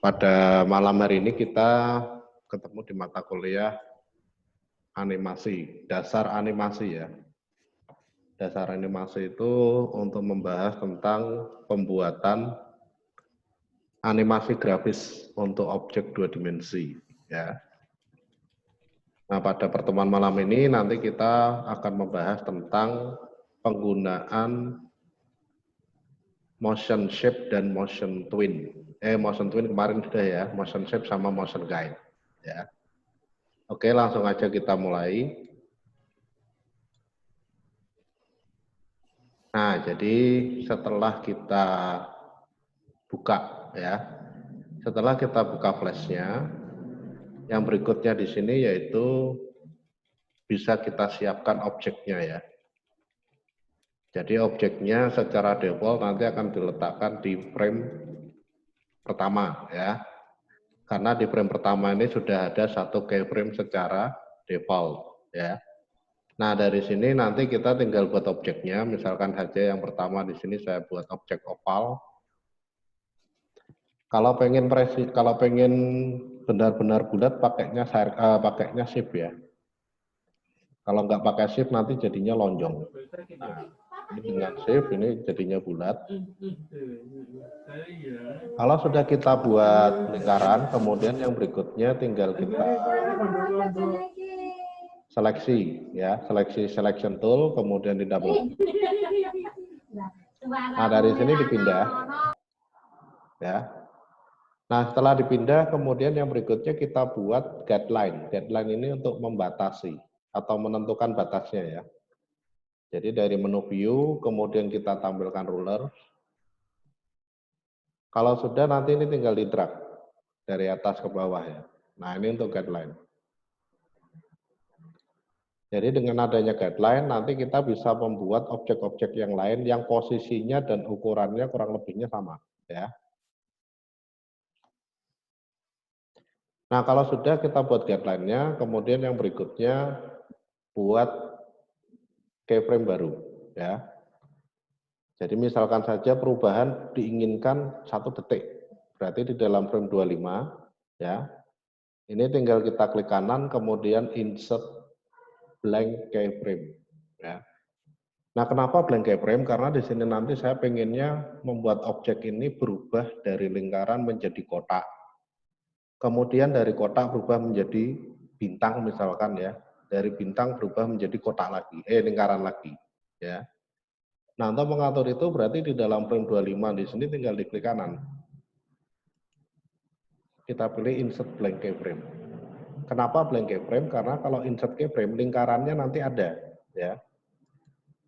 Pada malam hari ini kita ketemu di mata kuliah animasi, dasar animasi ya. Dasar animasi itu untuk membahas tentang pembuatan animasi grafis untuk objek dua dimensi ya. Nah, pada pertemuan malam ini nanti kita akan membahas tentang penggunaan motion shape dan motion twin. Motion twin kemarin sudah ya, motion shape sama motion guide ya. Oke, langsung aja kita mulai. Nah, jadi setelah kita buka ya, setelah kita buka flashnya, yang berikutnya di sini yaitu bisa kita siapkan objeknya ya. Jadi objeknya secara default nanti akan diletakkan di frame pertama ya. Karena di frame pertama ini sudah ada satu keyframe secara default ya. Nah, dari sini nanti kita tinggal buat objeknya, misalkan saja yang pertama di sini saya buat objek oval. Kalau pengen benar-benar bulat pakainya shape ya. Kalau nggak pakai shape nanti jadinya lonjong. Nah, ini dengan shape ini jadinya bulat. Kalau sudah kita buat lingkaran, kemudian yang berikutnya tinggal kita seleksi ya, selection tool, kemudian di double. Nah, dari sini dipindah ya. Nah, setelah dipindah, kemudian yang berikutnya kita buat guideline. Guideline ini untuk membatasi atau menentukan batasnya ya. Jadi dari menu view, kemudian kita tampilkan ruler. Kalau sudah nanti ini tinggal di drag dari atas ke bawah ya. Nah, ini untuk guideline. Jadi dengan adanya guideline, nanti kita bisa membuat objek-objek yang lain yang posisinya dan ukurannya kurang lebihnya sama ya. Nah, kalau sudah kita buat guideline-nya, kemudian yang berikutnya buat keyframe baru ya. Jadi misalkan saja perubahan diinginkan 1 detik. Berarti di dalam frame 25 ya. Ini tinggal kita klik kanan kemudian insert blank keyframe ya. Nah, kenapa blank keyframe? Karena di sini nanti saya pengennya membuat objek ini berubah dari lingkaran menjadi kotak. Kemudian dari kotak berubah menjadi bintang misalkan ya. Dari bintang berubah menjadi kotak lagi, lingkaran lagi ya. Nah, untuk mengatur itu berarti di dalam frame 25 di sini tinggal diklik kanan. Kita pilih insert blank keyframe. Kenapa blank keyframe? Karena kalau insert keyframe lingkarannya nanti ada ya.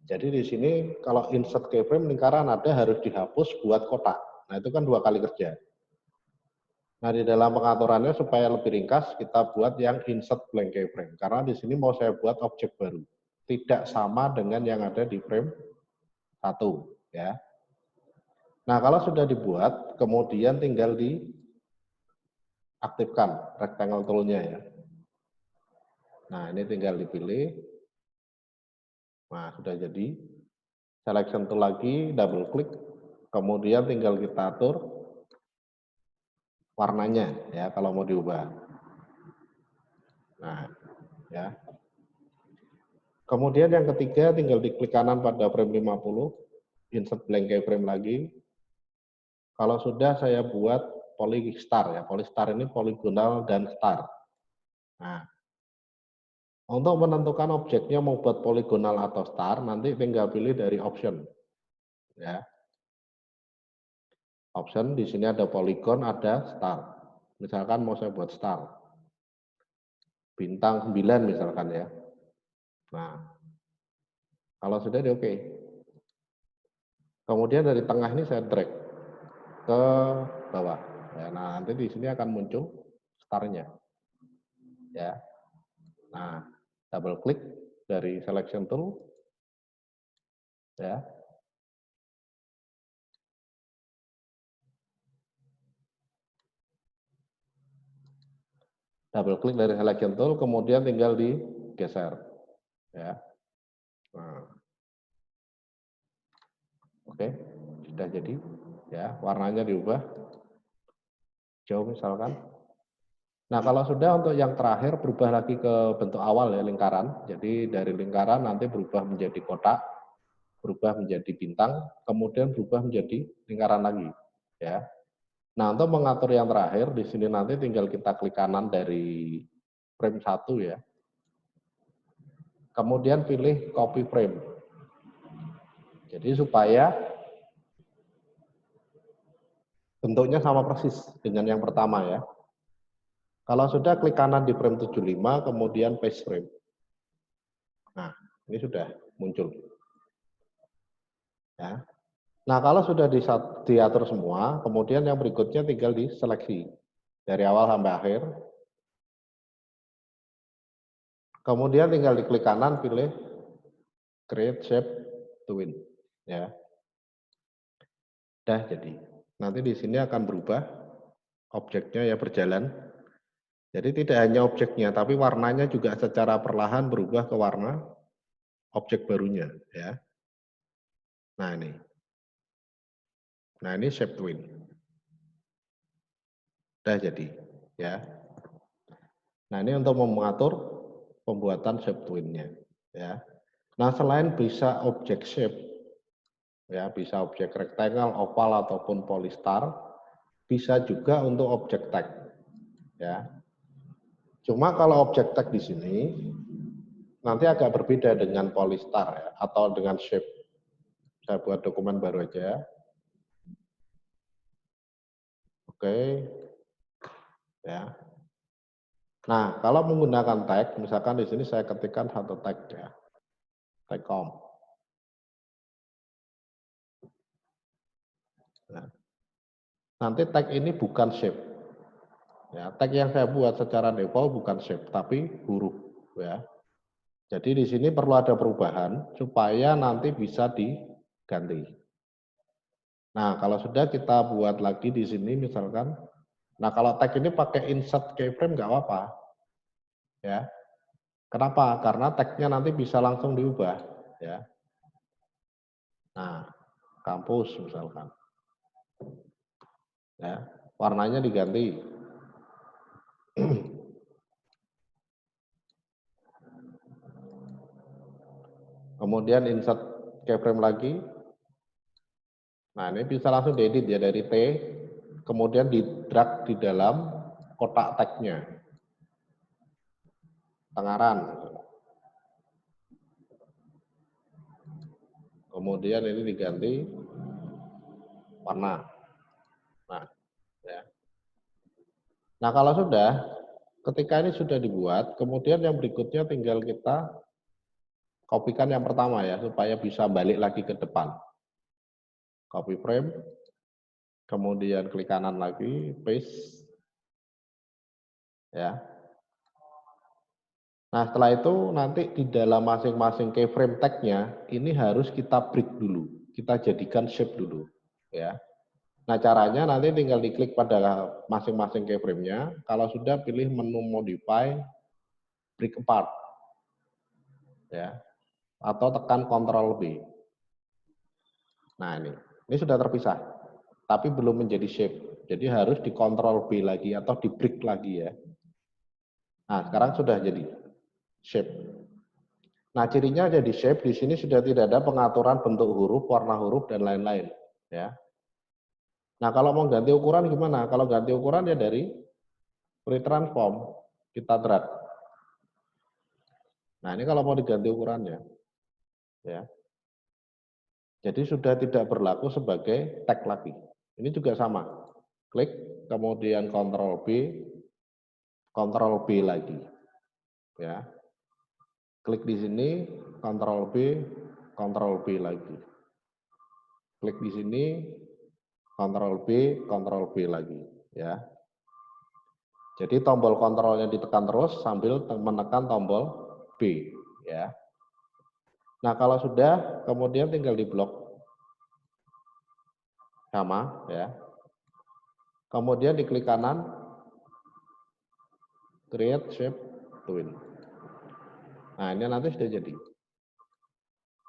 Jadi di sini kalau insert keyframe lingkaran ada harus dihapus buat kotak. Nah, itu kan 2 kali kerja. Nah, di dalam pengaturannya supaya lebih ringkas kita buat yang insert blank keyframe. Karena di sini mau saya buat objek baru. Tidak sama dengan yang ada di frame 1 ya. Nah, kalau sudah dibuat, kemudian tinggal diaktifkan rectangle tool-nya ya. Nah, ini tinggal dipilih. Nah, sudah jadi. Selection tool lagi, double klik. Kemudian tinggal kita atur warnanya ya kalau mau diubah. Nah, ya. Kemudian yang ketiga tinggal diklik kanan pada frame 50, insert blank keyframe lagi. Kalau sudah saya buat polystar ya. Polystar ini poligonal dan star. Nah, untuk menentukan objeknya mau buat poligonal atau star, nanti tinggal pilih dari option. Ya. Option di sini ada polygon, ada star. Misalkan mau saya buat star. Bintang 9 misalkan ya. Nah, kalau sudah di oke. Kemudian dari tengah ini saya drag ke bawah. Ya, nah, nanti di sini akan muncul starnya. Ya. Nah, double klik dari selection tool. Ya. Double klik dari selection tool, kemudian tinggal digeser. Ya. Nah. Oke, sudah jadi. Ya, warnanya diubah. hijau misalkan. Nah, kalau sudah untuk yang terakhir berubah lagi ke bentuk awal ya, lingkaran. Jadi dari lingkaran nanti berubah menjadi kotak, berubah menjadi bintang, kemudian berubah menjadi lingkaran lagi, ya. Nah, untuk mengatur yang terakhir di sini nanti tinggal kita klik kanan dari frame 1 ya. Kemudian pilih copy frame. Jadi supaya bentuknya sama persis dengan yang pertama ya. Kalau sudah klik kanan di frame 75, kemudian paste frame. Nah, ini sudah muncul. Ya. Nah, kalau sudah diatur semua, kemudian yang berikutnya tinggal diseleksi. Dari awal sampai akhir. Kemudian tinggal diklik kanan, pilih Create Shape Twin. Ya. Dah jadi. Nanti di sini akan berubah objeknya ya berjalan. Jadi tidak hanya objeknya, tapi warnanya juga secara perlahan berubah ke warna objek barunya. Ya. Nah ini. Nah ini Shape Twin. Dah jadi. Ya. Nah ini untuk mengatur pembuatan Shape Twin-nya. Ya. Nah selain bisa objek shape, ya bisa objek rectangle, oval ataupun polystar, bisa juga untuk objek tag. Ya. Cuma kalau objek tag di sini nanti agak berbeda dengan polystar ya, atau dengan shape. Saya buat dokumen baru aja. Oke. Ya. Nah, kalau menggunakan tag, misalkan di sini saya ketikkan satu tag ya. Tag com. Nah, nanti tag ini bukan shape. Ya, tag yang saya buat secara default bukan shape, tapi huruf ya. Jadi di sini perlu ada perubahan supaya nanti bisa diganti. Nah, kalau sudah kita buat lagi di sini misalkan, nah kalau tag ini pakai insert keyframe nggak apa-apa, ya. Kenapa? Karena tagnya nanti bisa langsung diubah, ya. Nah, kampus misalkan, ya, warnanya diganti. Kemudian insert keyframe lagi. Nah, ini bisa langsung diedit ya dari T, kemudian di drag di dalam kotak tagnya. Tengaran. Kemudian ini diganti warna. Nah, ya. Nah, kalau sudah, ketika ini sudah dibuat, kemudian yang berikutnya tinggal kita kopikan yang pertama ya, supaya bisa balik lagi ke depan. Copy frame, kemudian klik kanan lagi, paste. Ya. Nah, setelah itu nanti di dalam masing-masing keyframe tag-nya ini harus kita break dulu. Kita jadikan shape dulu, ya. Nah, caranya nanti tinggal diklik pada masing-masing keyframe-nya. Kalau sudah pilih menu modify break apart. Ya. Atau tekan Ctrl B. Nah, ini sudah terpisah. Tapi belum menjadi shape. Jadi harus di Ctrl B lagi atau di break lagi ya. Nah, sekarang sudah jadi shape. Nah, cirinya jadi shape, di sini sudah tidak ada pengaturan bentuk huruf, warna huruf, dan lain-lain. Ya. Nah, kalau mau ganti ukuran gimana? Kalau ganti ukuran ya dari free transform, kita drag. Nah, ini kalau mau diganti ukurannya. Ya. Jadi sudah tidak berlaku sebagai tag lagi. Ini juga sama. Klik, kemudian Ctrl B lagi. Ya. Klik di sini, Ctrl B lagi. Klik di sini, Ctrl B lagi, ya. Jadi tombol kontrolnya ditekan terus sambil menekan tombol B, ya. Nah, kalau sudah, kemudian tinggal di blok sama, ya. Kemudian diklik kanan, create shape twin. Nah, ini nanti sudah jadi.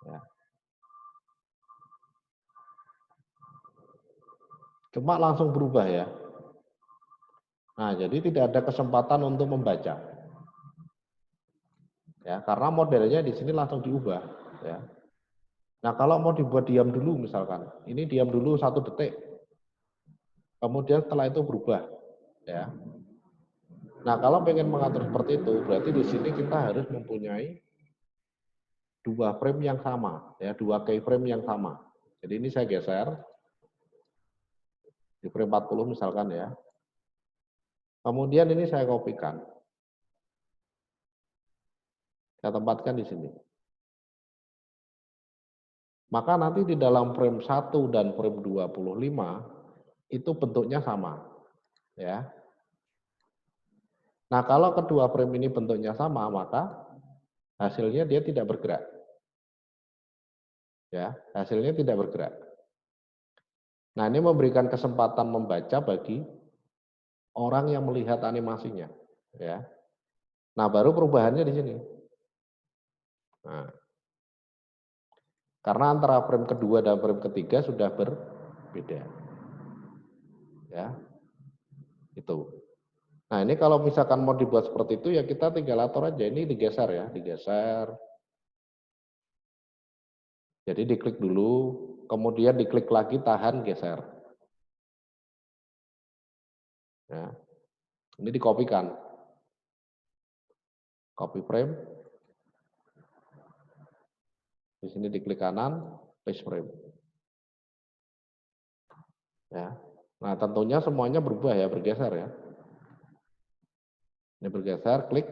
Ya. Cuma langsung berubah ya. Nah, jadi tidak ada kesempatan untuk membaca. Ya, karena modelnya di sini langsung diubah. Ya. Nah, kalau mau dibuat diam dulu misalkan, ini diam dulu 1 detik, kemudian setelah itu berubah. Ya. Nah, kalau pengen mengatur seperti itu, berarti di sini kita harus mempunyai 2 frame yang sama, ya, 2 keyframe yang sama. Jadi ini saya geser di frame 40 misalkan ya. Kemudian ini saya kopikan. Saya tempatkan di sini. Maka nanti di dalam frame 1 dan frame 25 itu bentuknya sama, ya. Nah, kalau kedua frame ini bentuknya sama, maka hasilnya dia tidak bergerak. Ya, hasilnya tidak bergerak. Nah, ini memberikan kesempatan membaca bagi orang yang melihat animasinya, ya. Nah, baru perubahannya di sini. Nah, karena antara frame kedua dan frame ketiga sudah berbeda. Ya. Itu. Nah, ini kalau misalkan mau dibuat seperti itu ya kita tinggal atur aja. Ini digeser ya, digeser. Jadi diklik dulu, kemudian diklik lagi, tahan, geser. Ya. Ini dikopikan. Copy frame. Di sini diklik kanan, paste frame. Ya. Nah, tentunya semuanya berubah ya, bergeser ya. Ini bergeser, klik,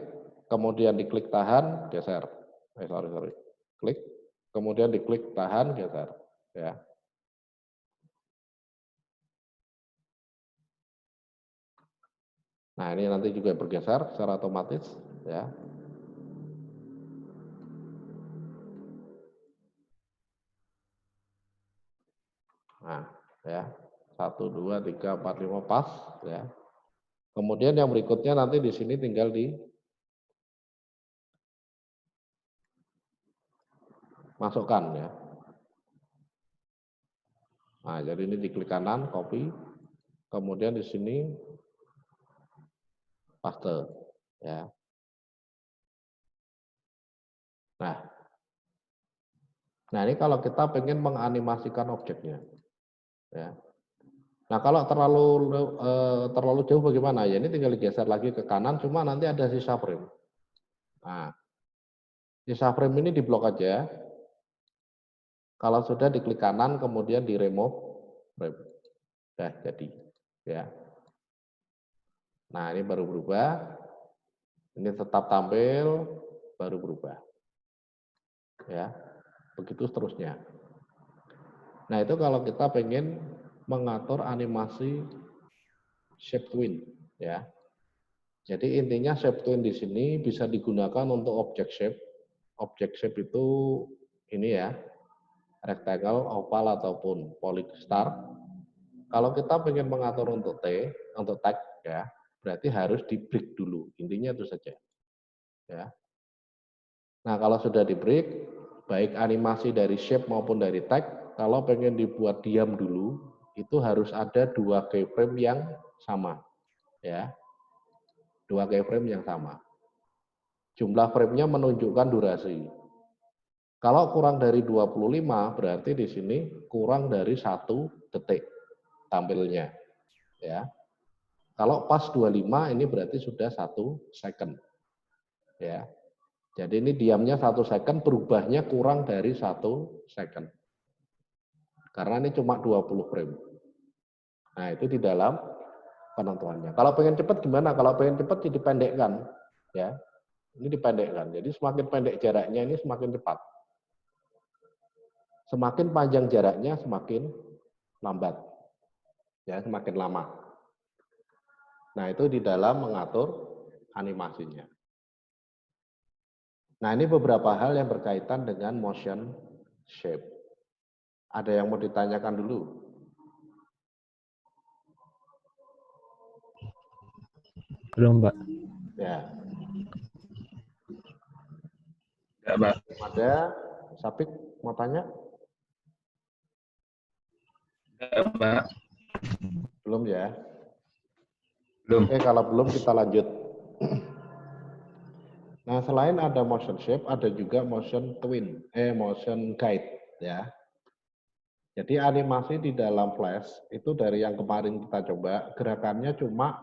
kemudian diklik tahan, geser. Sorry. Klik, kemudian diklik tahan, geser. Ya. Nah, ini nanti juga bergeser secara otomatis ya. Nah, ya. 1 2 3 4 5 pas ya. Kemudian yang berikutnya nanti di sini tinggal dimasukkan ya. Nah, jadi ini diklik kanan, copy, kemudian di sini paste ya. Nah, ini kalau kita pengen menganimasikan objeknya ya. Nah, kalau terlalu jauh bagaimana? Ya ini tinggal digeser lagi ke kanan, cuma nanti ada sisa frame. Nah, sisa frame ini diblok aja. Kalau sudah diklik kanan, kemudian di remove frame. Sudah jadi. Ya. Nah, ini baru berubah. Ini tetap tampil, baru berubah. Ya, begitu seterusnya. Nah, itu kalau kita pengen mengatur animasi shape twin. Ya. Jadi intinya shape twin di sini bisa digunakan untuk object shape. Object shape itu ini ya, rectangle, oval ataupun polystar. Kalau kita ingin mengatur untuk untuk tag ya, berarti harus di break dulu. Intinya itu saja. Ya. Nah, kalau sudah di break, baik animasi dari shape maupun dari tag, kalau pengen dibuat diam dulu, itu harus ada 2 keyframe yang sama. Ya. 2 keyframe yang sama. Jumlah frame-nya menunjukkan durasi. Kalau kurang dari 25 berarti di sini kurang dari 1 detik tampilnya. Ya. Kalau pas 25 ini berarti sudah 1 second. Ya. Jadi ini diamnya 1 second, berubahnya kurang dari 1 second. Karena ini cuma 20 frame. Nah, itu di dalam penentuannya. Kalau pengen cepat gimana? Kalau pengen cepat dipendekkan. Ya. Ini dipendekkan. Jadi semakin pendek jaraknya ini semakin cepat. Semakin panjang jaraknya semakin lambat. Ya, semakin lama. Nah, itu di dalam mengatur animasinya. Nah, ini beberapa hal yang berkaitan dengan motion shape. Ada yang mau ditanyakan dulu? Belum, Mbak. Ya. Ya, Mbak. Ada Sapik mau tanya? Ya, Mbak. Belum ya? Belum. Oke, kalau belum kita lanjut. Nah, selain ada motion shape, ada juga motion guide ya. Jadi animasi di dalam Flash itu dari yang kemarin kita coba, gerakannya cuma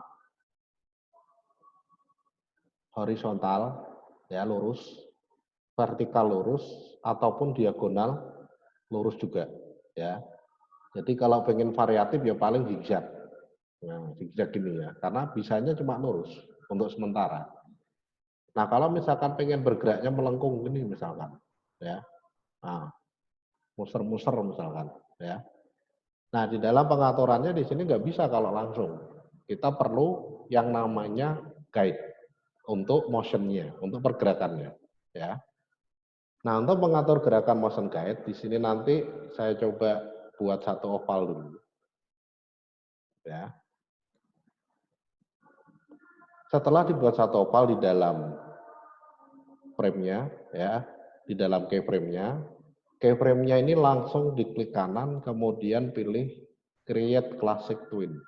horizontal ya, lurus, vertikal lurus ataupun diagonal lurus juga ya. Jadi kalau pengen variatif ya paling zigzag. Nah, zigzag ini ya, karena bisanya cuma lurus untuk sementara. Nah, kalau misalkan pengen bergeraknya melengkung gini misalkan, ya, nah, muser-muser misalkan, ya. Nah, di dalam pengaturannya di sini nggak bisa kalau langsung. Kita perlu yang namanya guide untuk motionnya, untuk pergerakannya, ya. Nah, untuk mengatur gerakan motion guide, di sini nanti saya coba buat satu oval dulu, ya. Setelah dibuat satu oval di dalam frame-nya, ya, di dalam keyframe-nya. Keyframe-nya ini langsung diklik kanan, kemudian pilih Create Classic Twin.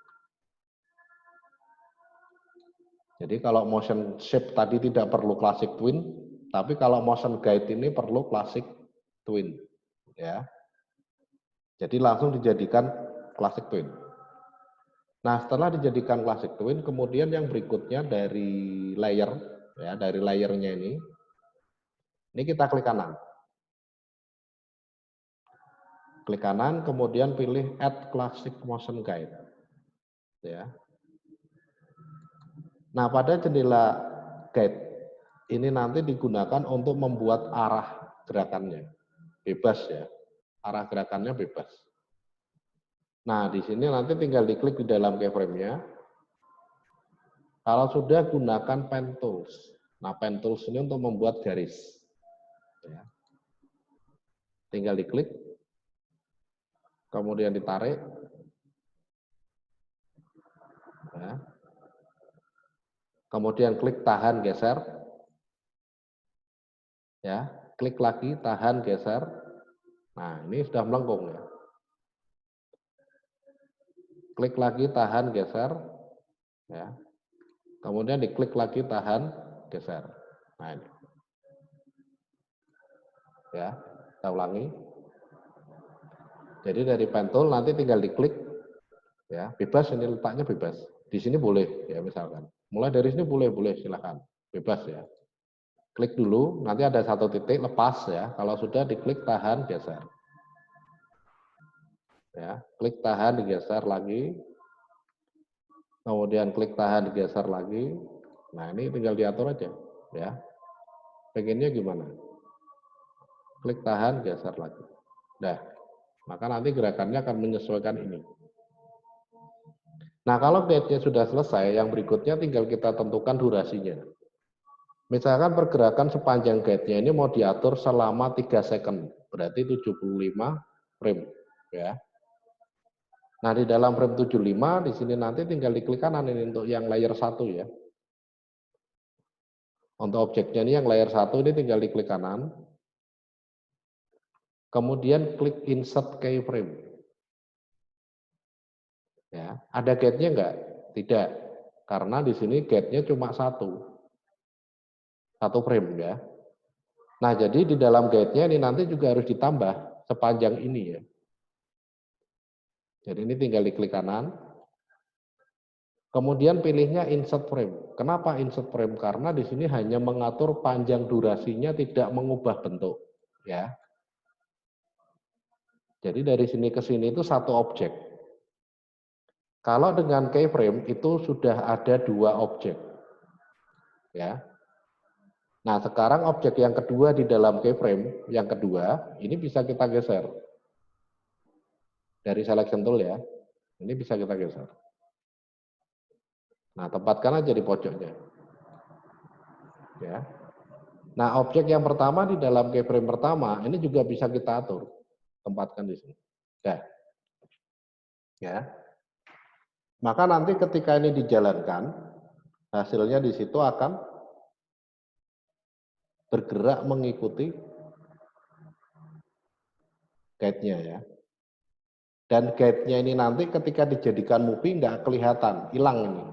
Jadi kalau motion shape tadi tidak perlu Classic Twin, tapi kalau motion guide ini perlu Classic Twin, ya. Jadi langsung dijadikan Classic Twin. Nah, setelah dijadikan Classic Twin, kemudian yang berikutnya dari layer, ya, dari layernya ini kita klik kanan. Klik kanan, kemudian pilih Add Classic Motion Guide. Ya. Nah, pada jendela guide ini nanti digunakan untuk membuat arah gerakannya. Bebas ya. Arah gerakannya bebas. Nah, di sini nanti tinggal diklik di dalam keyframe-nya. Kalau sudah, gunakan pen tools. Nah, pen tools ini untuk membuat garis. Ya. Tinggal diklik, kemudian ditarik. Ya. Kemudian klik tahan geser. Ya, klik lagi tahan geser. Nah, ini sudah melengkung ya. Klik lagi tahan geser. Ya. Kemudian diklik lagi tahan geser. Nah, ini. Ya, kita ulangi. Jadi dari pen tool nanti tinggal diklik, ya, bebas, ini letaknya bebas. Di sini boleh, ya, misalkan. Mulai dari sini boleh silakan, bebas ya. Klik dulu, nanti ada satu titik lepas ya. Kalau sudah diklik tahan geser. Ya, klik tahan digeser lagi. Kemudian klik tahan digeser lagi. Nah, ini tinggal diatur aja, ya. Pengennya gimana? Klik tahan geser lagi. Nah, maka nanti gerakannya akan menyesuaikan ini. Nah, kalau guide-nya sudah selesai, yang berikutnya tinggal kita tentukan durasinya. Misalkan pergerakan sepanjang guide-nya ini mau diatur selama 3 second, berarti 75 frame. Ya. Nah, di dalam frame 75, di sini nanti tinggal diklik kanan ini untuk yang layer 1 ya. Untuk objeknya ini yang layer 1 ini tinggal diklik kanan. Kemudian klik insert keyframe. Ya, ada guide-nya enggak? Tidak. Karena di sini guide-nya cuma satu frame ya. Nah, jadi di dalam guide-nya ini nanti juga harus ditambah sepanjang ini ya. Jadi ini tinggal diklik kanan. Kemudian pilihnya insert frame. Kenapa insert frame? Karena di sini hanya mengatur panjang durasinya, tidak mengubah bentuk ya. Jadi dari sini ke sini itu satu objek. Kalau dengan keyframe itu sudah ada 2 objek. Ya. Nah, sekarang objek yang kedua di dalam keyframe, yang kedua, ini bisa kita geser. Dari selection tool ya. Ini bisa kita geser. Nah, tempatkan aja di pojoknya. Ya. Nah, objek yang pertama di dalam keyframe pertama, ini juga bisa kita atur. Tempatkan di sini. Ya. Maka nanti ketika ini dijalankan, hasilnya di situ akan bergerak mengikuti guide-nya ya. Dan guide-nya ini nanti ketika dijadikan movie nggak kelihatan, hilang ini.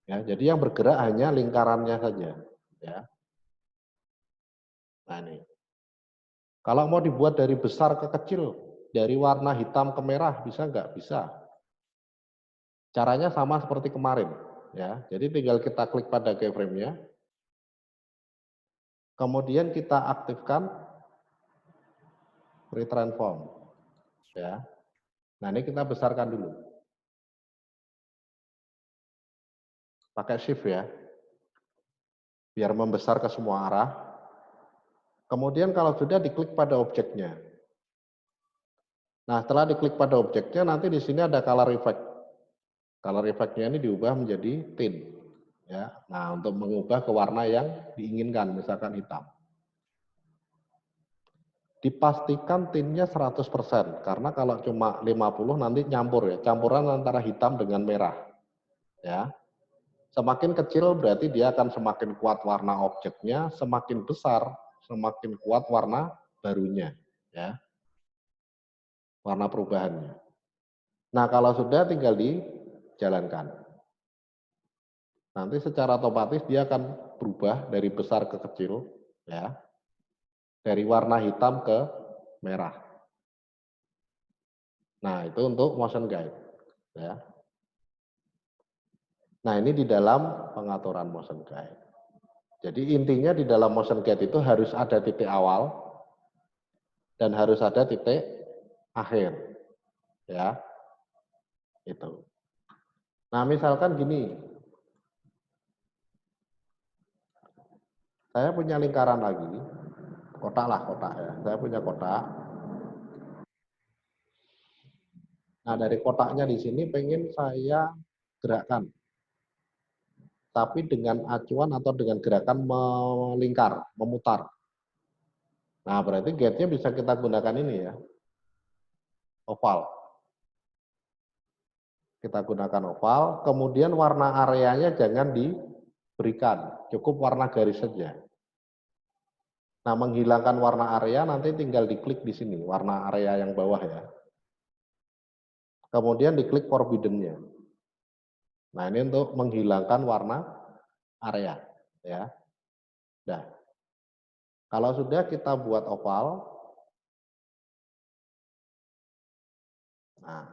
Ya, jadi yang bergerak hanya lingkarannya saja. Ya. Nah ini. Kalau mau dibuat dari besar ke kecil, dari warna hitam ke merah, bisa nggak? Bisa. Caranya sama seperti kemarin. Ya, jadi tinggal kita klik pada keyframe-nya, kemudian kita aktifkan retransform. Ya. Nah ini kita besarkan dulu. Pakai shift ya. Biar membesar ke semua arah. Kemudian kalau sudah diklik pada objeknya. Nah setelah diklik pada objeknya nanti di sini ada color effect. Color effect-nya ini diubah menjadi tint. Ya. Nah untuk mengubah ke warna yang diinginkan, misalkan hitam. Dipastikan tintnya 100%, karena kalau cuma 50 nanti nyampur ya, campuran antara hitam dengan merah. Ya. Semakin kecil berarti dia akan semakin kuat warna objeknya, semakin besar semakin kuat warna barunya, ya. Warna perubahannya. Nah, kalau sudah tinggal dijalankan. Nanti secara otomatis dia akan berubah dari besar ke kecil, ya. Dari warna hitam ke merah. Nah, itu untuk motion guide, ya. Nah, ini di dalam pengaturan motion guide. Jadi intinya di dalam motion guide itu harus ada titik awal dan harus ada titik akhir, ya. Itu. Nah, misalkan gini. Saya punya lingkaran lagi. Kotak lah, kotak ya. Saya punya kotak. Nah, dari kotaknya di sini pengen saya gerakkan. Tapi dengan acuan atau dengan gerakan melingkar, memutar. Nah, berarti gate-nya bisa kita gunakan ini ya. Oval. Kita gunakan oval, kemudian warna areanya jangan diberikan, cukup warna garis saja. Nah, menghilangkan warna area nanti tinggal diklik di sini, warna area yang bawah ya. Kemudian diklik forbidden-nya. Nah, ini untuk menghilangkan warna area, ya. Nah, kalau sudah kita buat oval, nah,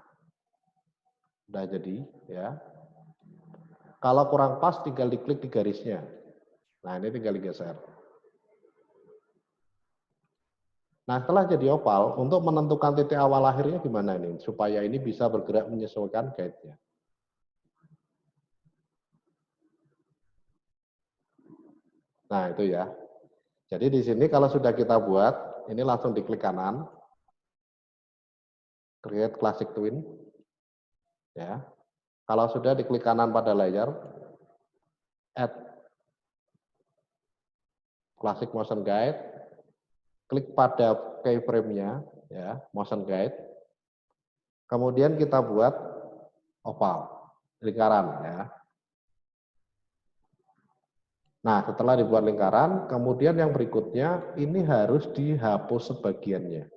udah jadi, ya. Kalau kurang pas, tinggal diklik di garisnya. Nah, ini tinggal digeser. Nah, setelah jadi oval, untuk menentukan titik awal akhirnya gimana ini? Supaya ini bisa bergerak menyesuaikan guide-nya. Nah, itu ya. Jadi di sini kalau sudah kita buat, ini langsung diklik kanan. Create Classic Twin. Ya. Kalau sudah diklik kanan pada layer, Add Classic Motion Guide. Klik pada keyframe-nya, ya, motion guide. Kemudian kita buat oval, lingkaran, ya. Nah, setelah dibuat lingkaran, kemudian yang berikutnya ini harus dihapus sebagiannya.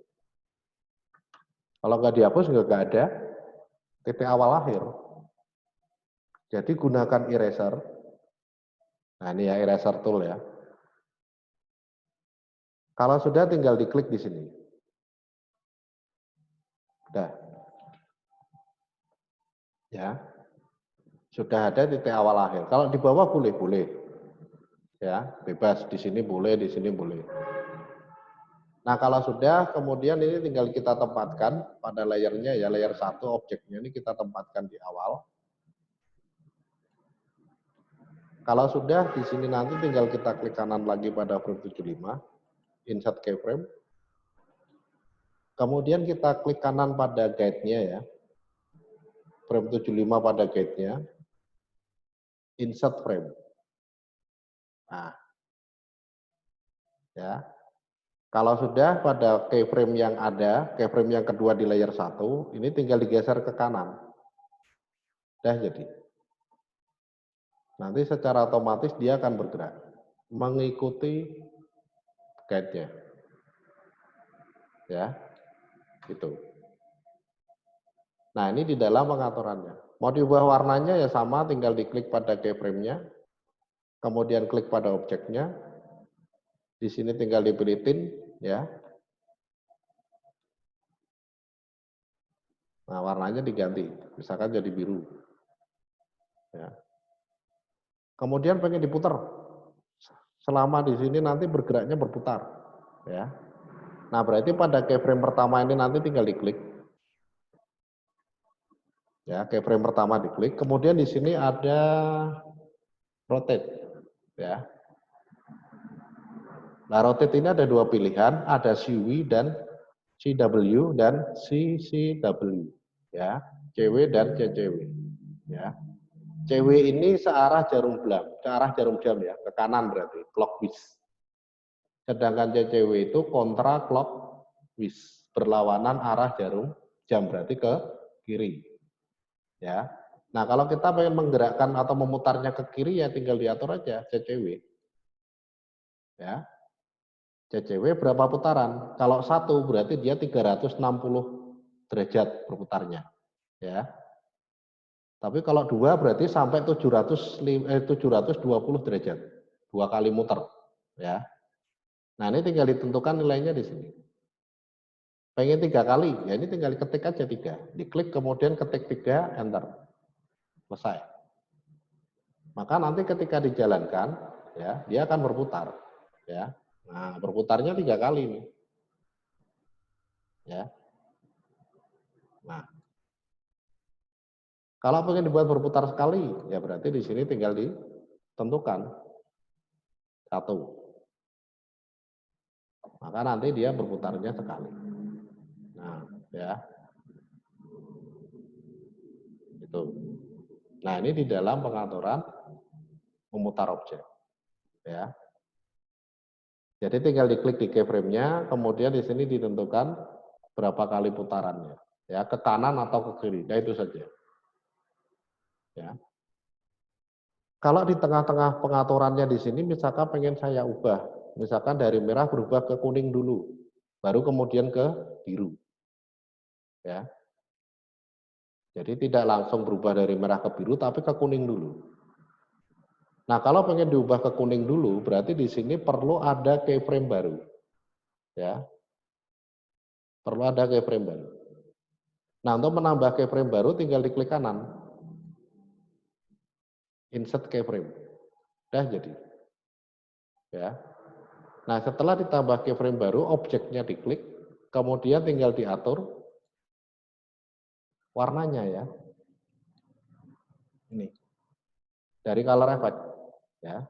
Kalau nggak dihapus nggak ada titik awal akhir. Jadi gunakan eraser. Nah, ini ya eraser tool ya. Kalau sudah tinggal diklik di sini. Udah. Ya. Sudah ada titik awal akhir. Kalau di bawah boleh. Ya, bebas di sini boleh, di sini boleh. Nah, kalau sudah kemudian ini tinggal kita tempatkan pada layernya ya, layer 1 objeknya ini kita tempatkan di awal. Kalau sudah di sini nanti tinggal kita klik kanan lagi pada frame 75, insert keyframe. Kemudian kita klik kanan pada guide-nya ya. Frame 75 pada guide-nya. Insert frame. Nah. Ya. Kalau sudah pada keyframe yang ada, keyframe yang kedua di layer 1, ini tinggal digeser ke kanan. Udah jadi. Nanti secara otomatis dia akan bergerak. Mengikuti guide-nya. Ya. Gitu. Nah, ini di dalam pengaturannya. Mau diubah warnanya ya sama, tinggal diklik pada keyframe-nya, kemudian klik pada objeknya. Di sini tinggal dipilih tint, ya. Nah, warnanya diganti, misalkan jadi biru. Ya. Kemudian pengen diputar. Selama di sini nanti bergeraknya berputar, ya. Nah, berarti pada keyframe pertama ini nanti tinggal diklik. Ya, keyframe pertama diklik, kemudian di sini ada rotate, ya. Nah, rotate ini ada dua pilihan, ada CW dan CW dan CCW, ya. CW dan CCW, ya. CW ini searah jarum jam ya, ke kanan berarti clockwise. Sedangkan CCW itu kontra clockwise, berlawanan arah jarum jam berarti ke kiri. Ya. Nah, kalau kita pengen menggerakkan atau memutarnya ke kiri ya tinggal diatur aja CCW. Ya. CCW berapa putaran? Kalau 1 berarti dia 360 derajat berputarnya. Ya. Tapi kalau 2 berarti sampai 720 derajat. 2 kali muter, ya. Nah, ini tinggal ditentukan nilainya di sini. Pengen 3 kali, ya ini tinggal ketik aja 3. Diklik kemudian ketik 3, enter. Selesai. Maka nanti ketika dijalankan, ya, dia akan berputar, ya. Nah, berputarnya 3 kali nih. Ya. Nah, kalau pengen dibuat berputar sekali, ya berarti di sini tinggal ditentukan 1. Maka nanti dia berputarnya sekali. Nah, ya. Itu. Nah, ini di dalam pengaturan memutar objek. Ya. Jadi tinggal diklik di keyframe-nya, kemudian di sini ditentukan berapa kali putarannya. Ya, ke kanan atau ke kiri. Nah, itu saja. Ya. Kalau di tengah-tengah pengaturannya di sini, misalkan pengen saya ubah. Misalkan dari merah berubah ke kuning dulu. Baru kemudian ke biru. Ya. Jadi tidak langsung berubah dari merah ke biru, tapi ke kuning dulu. Nah, kalau pengen diubah ke kuning dulu, berarti di sini perlu ada keyframe baru. Ya. Perlu ada keyframe baru. Nah, untuk menambah keyframe baru tinggal diklik kanan. Insert keyframe. Udah jadi. Ya. Nah, setelah ditambah keyframe baru, objeknya diklik, kemudian tinggal diatur warnanya ya. Ini. Dari color effect, ya.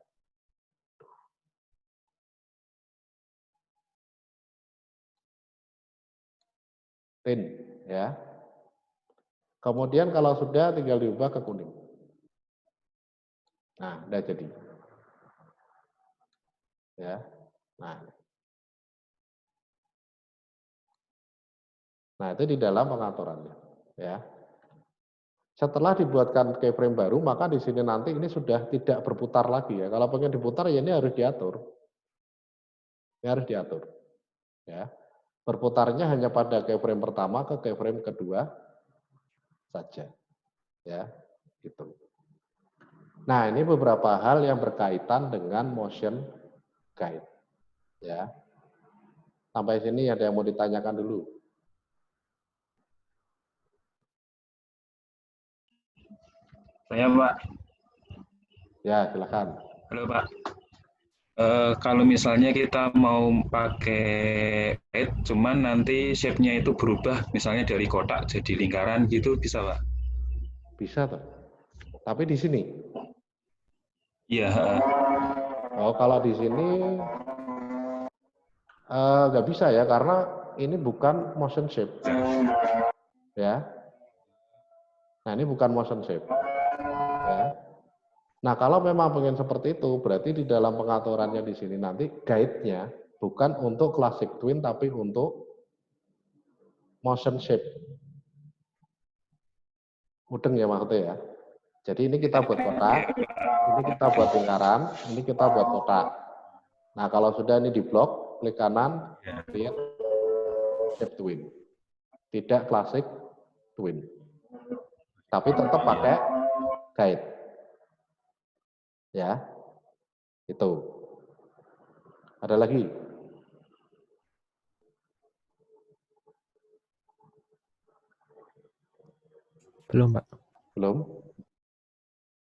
Tint, ya. Kemudian kalau sudah tinggal diubah ke kuning. Nah, udah jadi. Ya. Nah, itu di dalam pengaturannya, ya. Setelah dibuatkan keyframe baru, maka di sini nanti ini sudah tidak berputar lagi ya. Kalau pengen diputar ya ini harus diatur. Ini harus diatur. Ya. Berputarnya hanya pada keyframe pertama ke keyframe kedua saja. Ya, gitu. Nah, ini beberapa hal yang berkaitan dengan motion guide. Ya. Sampai sini ada yang mau ditanyakan dulu? Saya, Pak. Ya, silakan. Halo, Pak. Kalau misalnya kita mau pakai guide, cuman nanti shape-nya itu berubah, misalnya dari kotak jadi lingkaran gitu, bisa, Pak? Bisa tuh. Tapi di sini. Iya. Oh, kalau di sini nggak bisa ya, karena ini bukan motion shape. Ya. Nah, ini bukan motion shape. Ya. Nah, kalau memang pengen seperti itu, berarti di dalam pengaturannya di sini nanti guide-nya bukan untuk classic twin, tapi untuk motion shape. Mudeng ya maksudnya ya. Jadi ini kita buat kotak, ini kita buat lingkaran, ini kita buat kotak. Nah, kalau sudah ini di blok, klik kanan, create shape twin. Tidak classic twin. Tapi tetap pakai guide. Ya. Itu. Ada lagi? Belum, Pak. Belum?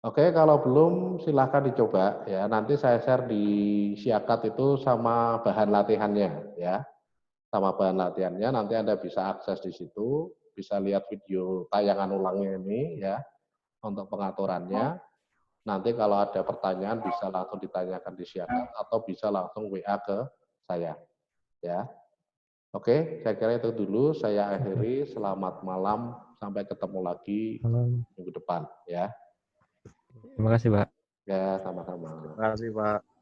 Oke, kalau belum silahkan dicoba ya. Nanti saya share di Siakat itu sama bahan latihannya ya. Sama bahan latihannya nanti Anda bisa akses di situ, bisa lihat video tayangan ulangnya ini ya untuk pengaturannya. Nanti kalau ada pertanyaan bisa langsung ditanyakan di Siakat atau bisa langsung WA ke saya ya. Oke, saya kira itu dulu. Saya akhiri. Selamat malam. Sampai ketemu lagi Malam. minggu depan ya. Terima kasih, Pak. Ya, sama-sama. Terima kasih, Pak.